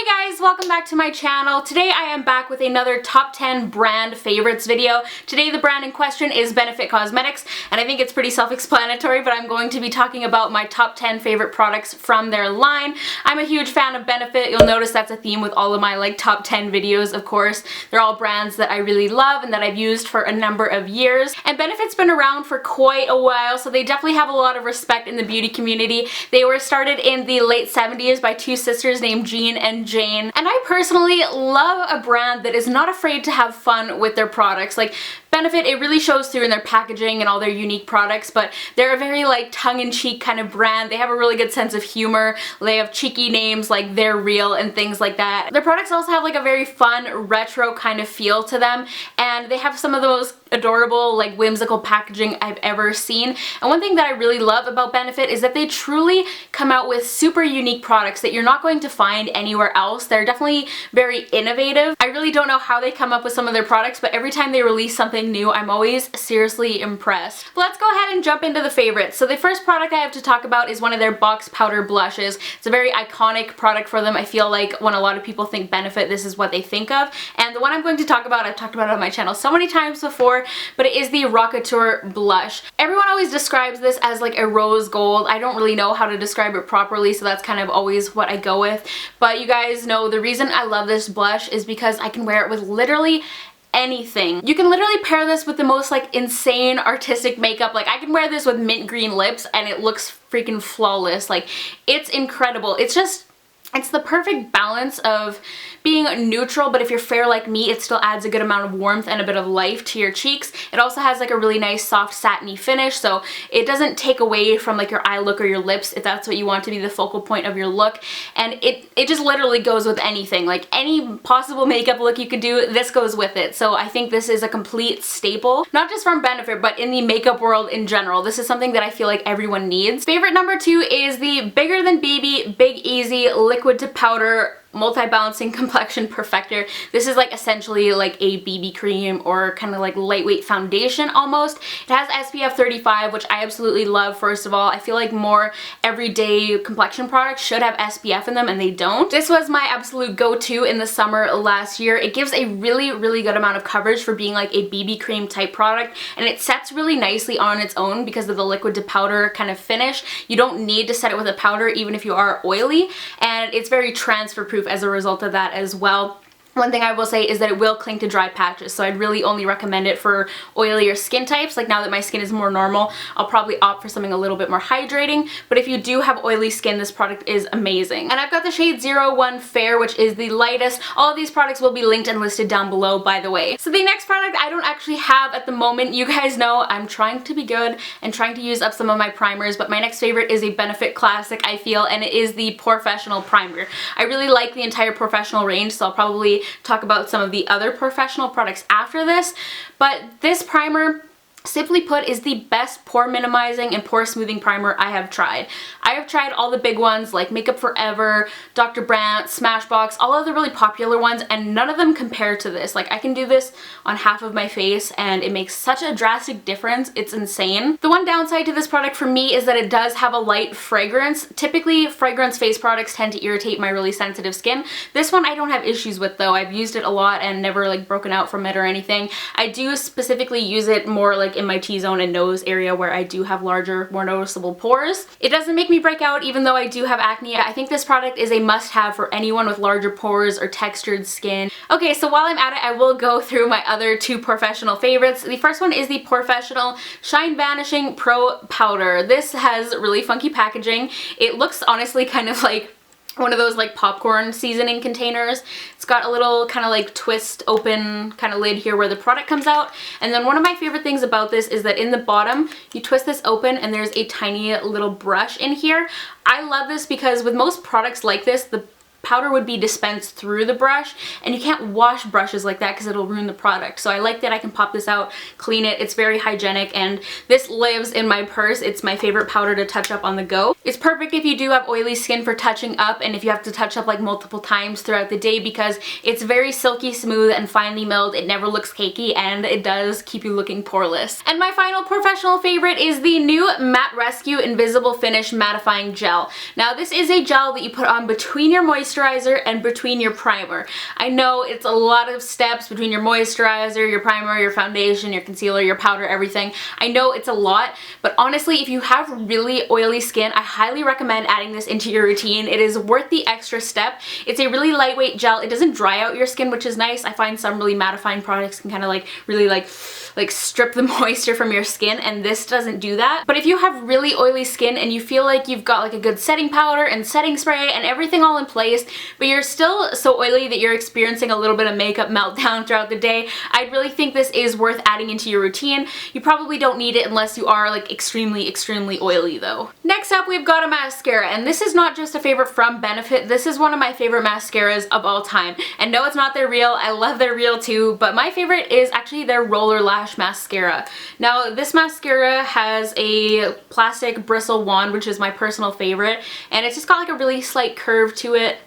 Hey guys, welcome back to my channel. Today I am back with another top 10 brand favorites video. Today the brand in question is Benefit Cosmetics, and I think it's pretty self-explanatory, but I'm going to be talking about my top 10 favorite products from their line. I'm a huge fan of Benefit. You'll notice that's a theme with all of my top 10 videos, of course. They're all brands that I really love and that I've used for a number of years. And Benefit's been around for quite a while, so they definitely have a lot of respect in the beauty community. They were started in the late 70s by two sisters named Jean and Jane, and I personally love a brand that is not afraid to have fun with their products. Like Benefit, it really shows through in their packaging and all their unique products, but they're a very tongue-in-cheek kind of brand. They have a really good sense of humor. They have cheeky names like They're Real and things like that. Their products also have a very fun retro kind of feel to them, and they have some of the most adorable whimsical packaging I've ever seen. And one thing that I really love about Benefit is that they truly come out with super unique products that you're not going to find anywhere else. They're definitely very innovative. I really don't know how they come up with some of their products, but every time they release something new, I'm always seriously impressed. But let's go ahead and jump into the favorites. So the first product I have to talk about is one of their box powder blushes. It's a very iconic product for them. I feel like when a lot of people think Benefit, this is what they think of. And the one I'm going to talk about, I've talked about it on my channel so many times before, but it is the Rockateur blush. Everyone always describes this as a rose gold. I don't really know how to describe it properly, so that's kind of always what I go with. But you guys know the reason I love this blush is because I can wear it with literally anything. You can literally pair this with the most insane artistic makeup. I can wear this with mint green lips and it looks freaking flawless. It's incredible. It's the perfect balance of being neutral, but if you're fair like me, it still adds a good amount of warmth and a bit of life to your cheeks. It also has a really nice soft satiny finish, so it doesn't take away from your eye look or your lips if that's what you want to be the focal point of your look. And it just literally goes with anything. Any possible makeup look you could do, this goes with it. So I think this is a complete staple, not just from Benefit, but in the makeup world in general. This is something that I feel like everyone needs. Favorite number 2 is the Bigger Than Baby Big Easy Liquid to Powder Multi-Balancing Complexion Perfector. This is essentially a BB cream or kind of lightweight foundation almost. It has SPF 35, which I absolutely love. First of all, I feel like more everyday complexion products should have SPF in them and they don't. This was my absolute go-to in the summer last year. It gives a really good amount of coverage for being a BB cream type product, and it sets really nicely on its own because of the liquid to powder kind of finish. You don't need to set it with a powder even if you are oily, and it's very transfer proof as a result of that as well. One thing I will say is that it will cling to dry patches, so I'd really only recommend it for oilier skin types. Now that my skin is more normal, I'll probably opt for something a little bit more hydrating, but if you do have oily skin, this product is amazing. And I've got the shade 01 Fair, which is the lightest. All of these products will be linked and listed down below, by the way. So the next product I don't actually have at the moment. You guys know I'm trying to be good and trying to use up some of my primers, but my next favorite is a Benefit classic, I feel, and it is the POREfessional primer. I really like the entire POREfessional range, so I'll probably talk about some of the other POREfessional products after this, but this primer, simply put, is the best pore minimizing and pore smoothing primer I have tried. I have tried all the big ones like Makeup Forever, Dr. Brandt, Smashbox, all of the really popular ones, and none of them compare to this. I can do this on half of my face and it makes such a drastic difference. It's insane. The one downside to this product for me is that it does have a light fragrance. Typically, fragrance face products tend to irritate my really sensitive skin. This one I don't have issues with though. I've used it a lot and never broken out from it or anything. I do specifically use it more in my T-zone and nose area where I do have larger, more noticeable pores. It doesn't make me break out even though I do have acne. I think this product is a must-have for anyone with larger pores or textured skin. Okay, so while I'm at it, I will go through my other two POREfessional favorites. The first one is the POREfessional Shine Vanishing Pro Powder. This has really funky packaging. It looks honestly kind of like one of those popcorn seasoning containers. It's got a little kind of twist open kind of lid here where the product comes out. And then one of my favorite things about this is that in the bottom, you twist this open and there's a tiny little brush in here. I love this because with most products like this, the powder would be dispensed through the brush, and you can't wash brushes like that because it'll ruin the product. So I like that I can pop this out, clean it. It's very hygienic, and this lives in my purse. It's my favorite powder to touch up on the go. It's perfect if you do have oily skin for touching up and if you have to touch up multiple times throughout the day because it's very silky smooth and finely milled. It never looks cakey and it does keep you looking poreless. And my final POREfessional favorite is the new Matte Rescue Invisible Finish Mattifying Gel. Now this is a gel that you put on between your moisturizer moisturizer and between your primer. I know it's a lot of steps between your moisturizer, your primer, your foundation, your concealer, your powder, everything. I know it's a lot, but honestly, if you have really oily skin, I highly recommend adding this into your routine. It is worth the extra step. It's a really lightweight gel. It doesn't dry out your skin, which is nice. I find some really mattifying products can kind of like really like strip the moisture from your skin, and this doesn't do that. But if you have really oily skin and you feel like you've got like a good setting powder and setting spray and everything all in place, but you're still so oily that you're experiencing a little bit of makeup meltdown throughout the day, I'd really think this is worth adding into your routine. You probably don't need it unless you are like extremely oily though. Next up, we've got a mascara, and this is not just a favorite from Benefit. This is one of my favorite mascaras of all time. And no, it's not their Real. I love their Real too, but my favorite is actually their Roller Lash mascara. Now, this mascara has a plastic bristle wand, which is my personal favorite, and it's just got like a really slight curve to it.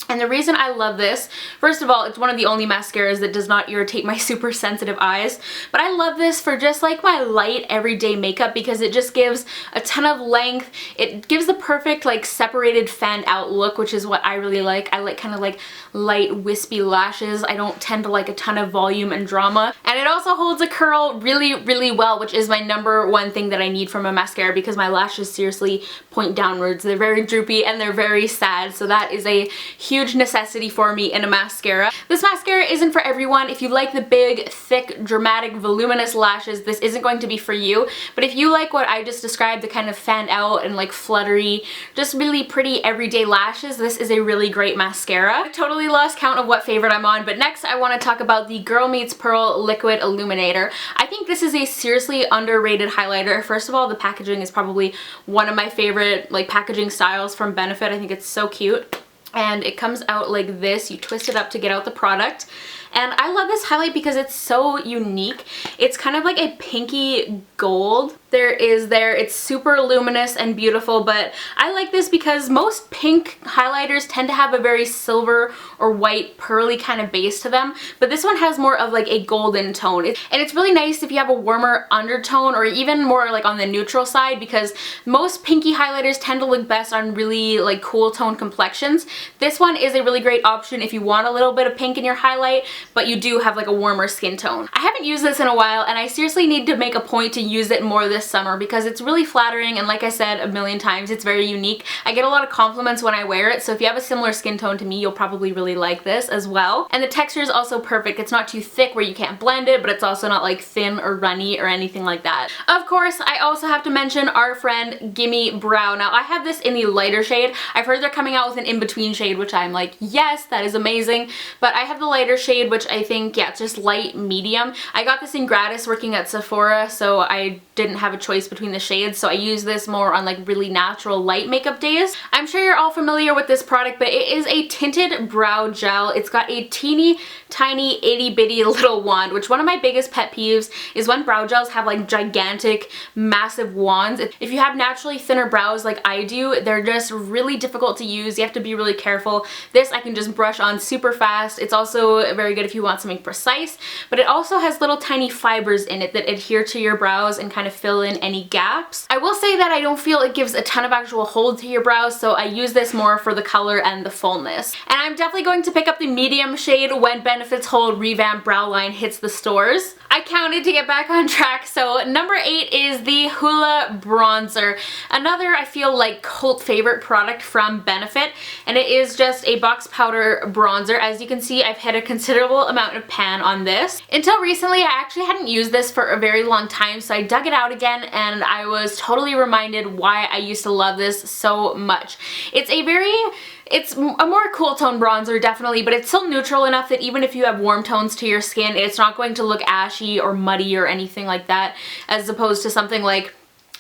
And the reason I love this, first of all, it's one of the only mascaras that does not irritate my super sensitive eyes, but I love this for just like my light everyday makeup because it just gives a ton of length. It gives the perfect like separated fanned out look, which is what I really like. I like kind of like light wispy lashes. I don't tend to like a ton of volume and drama. And it also holds a curl really well, which is my number one thing that I need from a mascara because my lashes seriously point downwards. They're very droopy and they're very sad, so that is a huge necessity for me in a mascara. This mascara isn't for everyone. If you like the big, thick, dramatic, voluminous lashes, this isn't going to be for you. But if you like what I just described, the kind of fanned out and like fluttery, just really pretty everyday lashes, this is a really great mascara. I totally lost count of what favorite I'm on, but next I want to talk about the Girl Meets Pearl Liquid Illuminator. I think this is a seriously underrated highlighter. First of all, the packaging is probably one of my favorite like packaging styles from Benefit. I think it's so cute. And it comes out like this. You twist it up to get out the product. And I love this highlight because it's so unique. It's kind of like a pinky gold. It's super luminous and beautiful, but I like this because most pink highlighters tend to have a very silver or white pearly kind of base to them, but this one has more of like a golden tone. And it's really nice if you have a warmer undertone or even more like on the neutral side, because most pinky highlighters tend to look best on really like cool tone complexions. This one is a really great option if you want a little bit of pink in your highlight, but you do have like a warmer skin tone. I haven't used this in a while, and I seriously need to make a point to use it more this summer because it's really flattering, and like I said a million times, it's very unique. I get a lot of compliments when I wear it, so if you have a similar skin tone to me, you'll probably really like this as well. And the texture is also perfect. It's not too thick where you can't blend it, but it's also not like thin or runny or anything like that. Of course, I also have to mention our friend Gimme Brow. Now, I have this in the lighter shade. I've heard they're coming out with an in-between shade, which I'm like, yes, that is amazing. But I have the lighter shade, which I think, yeah, it's just light medium. I got this in gratis working at Sephora, so I didn't have a choice between the shades, so I use this more on like really natural light makeup days. I'm sure you're all familiar with this product, but it is a tinted brow gel. It's got a teeny tiny itty bitty little wand, which one of my biggest pet peeves is when brow gels have like gigantic massive wands. If you have naturally thinner brows like I do, they're just really difficult to use. You have to be really careful. This I can just brush on super fast. It's also very good if you want something precise, but it also has little tiny fibers in it that adhere to your brows and kind of fill in any gaps. I will say that I don't feel it gives a ton of actual hold to your brows, so I use this more for the color and the fullness. And I'm definitely going to pick up the medium shade when Benefit's whole revamped brow line hits the stores. I counted to get back on track, so number 8 is the Hoola bronzer. Another, I feel like, cult favorite product from Benefit, and it is just a box powder bronzer. As you can see, I've hit a considerable amount of pan on this. Until recently, I actually hadn't used this for a very long time, so I dug it out again and I was totally reminded why I used to love this so much. It's a more cool tone bronzer, definitely, but it's still neutral enough that even if you have warm tones to your skin, it's not going to look ashy or muddy or anything like that, as opposed to something like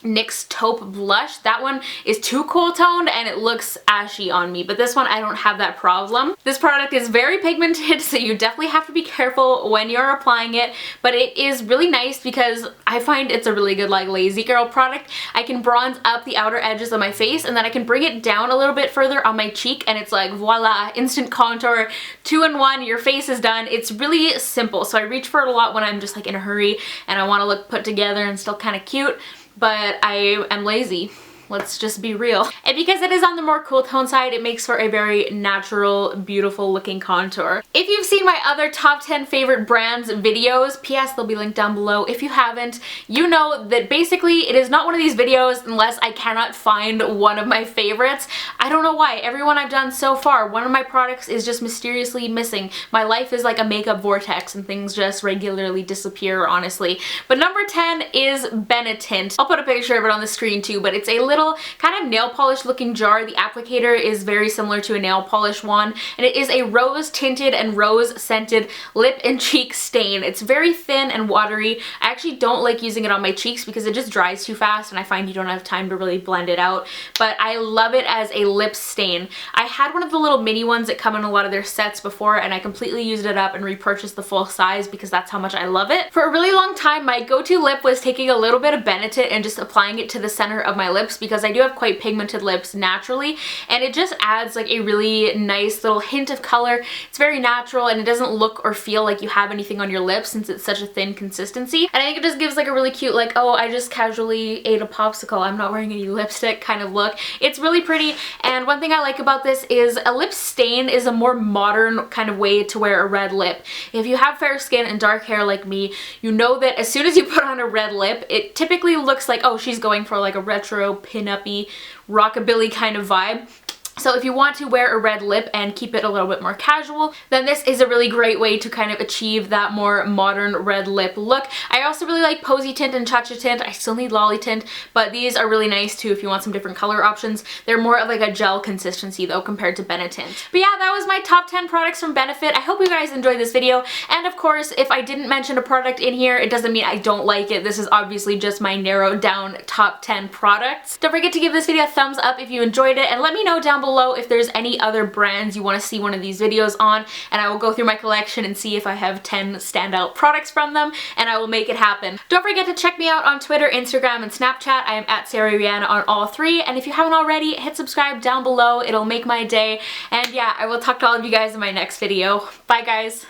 NYX Taupe Blush. That one is too cool toned and it looks ashy on me, but this one I don't have that problem. This product is very pigmented, so you definitely have to be careful when you're applying it, but it is really nice because I find it's a really good like lazy girl product. I can bronze up the outer edges of my face and then I can bring it down a little bit further on my cheek, and it's like voila, instant contour, 2-in-1, your face is done. It's really simple, so I reach for it a lot when I'm just like in a hurry and I want to look put together and still kind of cute. But I am lazy. let's just be real. And because it is on the more cool tone side, it makes for a very natural, beautiful looking contour. If you've seen my other top 10 favorite brands videos, PS, they'll be linked down below. If you haven't, you know that basically it is not one of these videos unless I cannot find one of my favorites. I don't know why. Everyone I've done so far, one of my products is just mysteriously missing. My life is like a makeup vortex and things just regularly disappear, honestly. But number 10 is Benetint. I'll put a picture of it on the screen too, but it's a little kind of nail polish looking jar. The applicator is very similar to a nail polish wand, and it is a rose tinted and rose scented lip and cheek stain. It's very thin and watery. I actually don't like using it on my cheeks because it just dries too fast and I find you don't have time to really blend it out, but I love it as a lip stain. I had one of the little mini ones that come in a lot of their sets before, and I completely used it up and repurchased the full size because that's how much I love it. For a really long time, my go-to lip was taking a little bit of Benetint and just applying it to the center of my lips because I do have quite pigmented lips naturally, and it just adds like a really nice little hint of color. It's very natural and it doesn't look or feel like you have anything on your lips since it's such a thin consistency. And I think it just gives like a really cute, like, oh, I just casually ate a popsicle, I'm not wearing any lipstick kind of look. It's really pretty, and one thing I like about this is a lip stain is a more modern kind of way to wear a red lip. If you have fair skin and dark hair like me, you know that as soon as you put on a red lip, it typically looks like, oh, she's going for like a retro, pin-up-y, rockabilly kind of vibe. So if you want to wear a red lip and keep it a little bit more casual, then this is a really great way to kind of achieve that more modern red lip look. I also really like Posy Tint and Cha Cha Tint. I still need Lolly Tint, but these are really nice too if you want some different color options. They're more of like a gel consistency though compared to Benetint. But yeah, that was my top 10 products from Benefit. I hope you guys enjoyed this video. And of course, if I didn't mention a product in here, it doesn't mean I don't like it. This is obviously just my narrowed down top 10 products. Don't forget to give this video a thumbs up if you enjoyed it, and let me know down below if there's any other brands you want to see one of these videos on, and I will go through my collection and see if I have 10 standout products from them, and I will make it happen. Don't forget to check me out on Twitter, Instagram, and Snapchat. I am at SariReanna on all three, and if you haven't already, hit subscribe down below. It'll make my day, and yeah, I will talk to all of you guys in my next video. Bye guys!